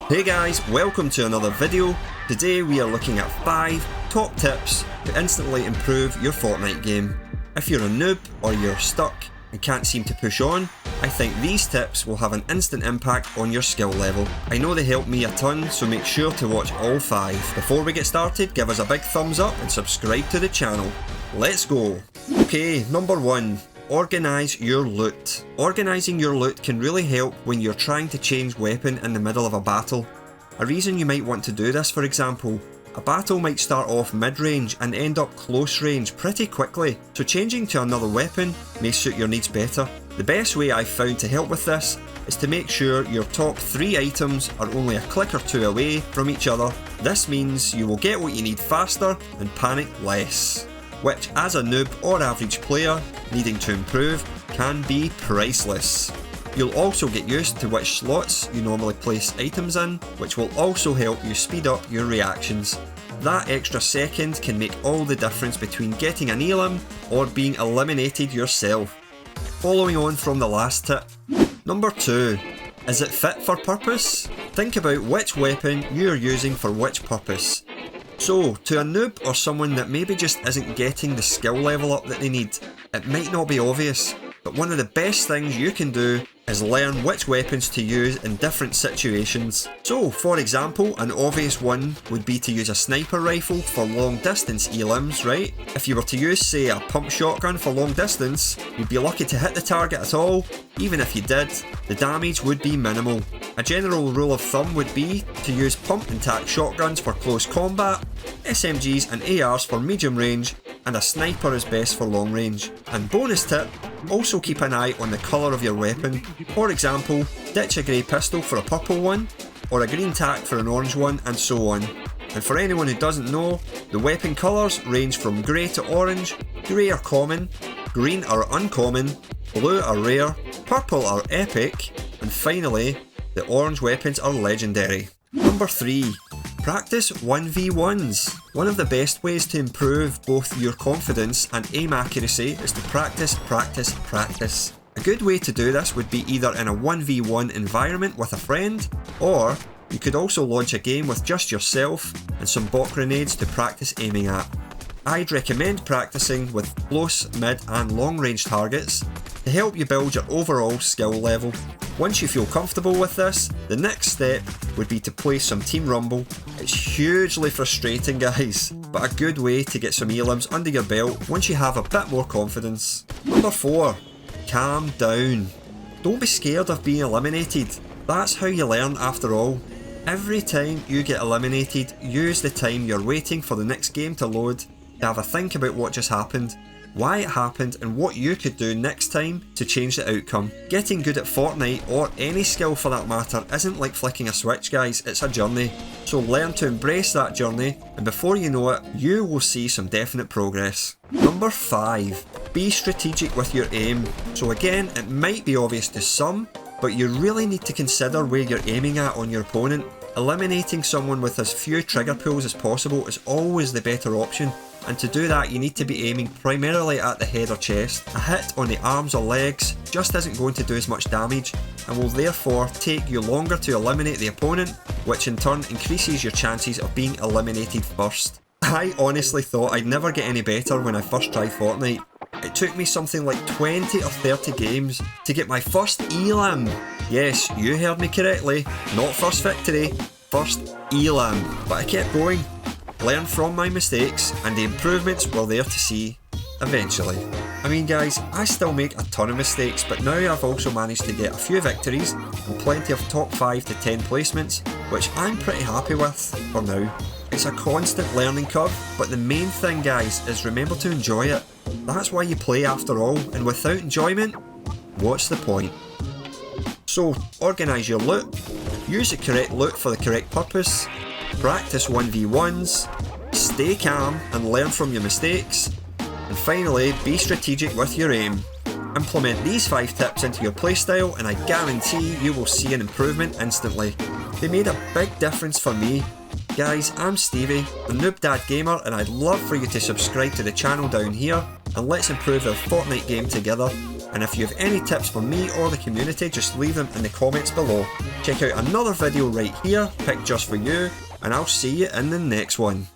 Hey guys, welcome to another video. Today we are looking at 5 top tips to instantly improve your Fortnite game. If you're a noob or you're stuck and can't seem to push on, I think these tips will have an instant impact on your skill level. I know they help me a ton, so make sure to watch all 5. Before we get started, give us a big thumbs up and subscribe to the channel. Let's go! Okay, number 1. Organise your loot. Organising your loot can really help when you're trying to change weapon in the middle of a battle. A reason you might want to do this, for example, a battle might start off mid-range and end up close range pretty quickly, so changing to another weapon may suit your needs better. The best way I've found to help with this is to make sure your top 3 items are only a click or 2 away from each other. This means you will get what you need faster and panic less, which as a noob or average player needing to improve can be priceless. You'll also get used to which slots you normally place items in, which will also help you speed up your reactions. That extra second can make all the difference between getting an elim or being eliminated yourself. Following on from the last tip. Number 2. Is it fit for purpose? Think about which weapon you are using for which purpose. So, to a noob or someone that maybe just isn't getting the skill level up that they need, it might not be obvious, but one of the best things you can do is learn which weapons to use in different situations. So, for example, an obvious one would be to use a sniper rifle for long distance elims, right? If you were to use, say, a pump shotgun for long distance, you'd be lucky to hit the target at all. Even if you did, the damage would be minimal. A general rule of thumb would be to use pump and tack shotguns for close combat, SMGs and ARs for medium range, and a sniper is best for long range. And bonus tip, also keep an eye on the colour of your weapon. For example, ditch a grey pistol for a purple one, or a green tack for an orange one, and so on. And for anyone who doesn't know, the weapon colours range from grey to orange, grey are common, green are uncommon, blue are rare, purple are epic, and finally, the orange weapons are legendary. Number 3. Practice 1v1s. One of the best ways to improve both your confidence and aim accuracy is to practice. A good way to do this would be either in a 1v1 environment with a friend, or you could also launch a game with just yourself and some bot grenades to practice aiming at. I'd recommend practicing with close, mid and long range targets to help you build your overall skill level. Once you feel comfortable with this, the next step would be to play some Team Rumble. It's hugely frustrating, guys, but a good way to get some elims under your belt once you have a bit more confidence. Number 4. Calm down. Don't be scared of being eliminated. That's how you learn after all. Every time you get eliminated, use the time you're waiting for the next game to load to have a think about what just happened, why it happened, and what you could do next time to change the outcome. Getting good at Fortnite, or any skill for that matter, isn't like flicking a switch, guys, it's a journey. So learn to embrace that journey, and before you know it, you will see some definite progress. Number 5. Be strategic with your aim. So again, it might be obvious to some, but you really need to consider where you're aiming at on your opponent. Eliminating someone with as few trigger pulls as possible is always the better option. And to do that, you need to be aiming primarily at the head or chest. A hit on the arms or legs just isn't going to do as much damage, and will therefore take you longer to eliminate the opponent, which in turn increases your chances of being eliminated first. I honestly thought I'd never get any better when I first tried Fortnite. It took me something like 20 or 30 games to get my first elim. Yes, you heard me correctly, not first victory, first elim. But I kept going. Learn from my mistakes, and the improvements were there to see eventually. I mean, guys, I still make a ton of mistakes, but now I've also managed to get a few victories and plenty of top 5 to 10 placements, which I'm pretty happy with for now. It's a constant learning curve, but the main thing, guys, is remember to enjoy it. That's why you play after all, and without enjoyment, what's the point? So, organise your loot, use the correct loot for the correct purpose, practice 1v1s, stay calm and learn from your mistakes, and finally, be strategic with your aim. Implement these 5 tips into your playstyle and I guarantee you will see an improvement instantly. They made a big difference for me. Guys, I'm Stevie, the Noob Dad Gamer, and I'd love for you to subscribe to the channel down here, and let's improve our Fortnite game together. and if you have any tips for me or the community, just leave them in the comments below. Check out another video right here, picked just for you, and I'll see you in the next one.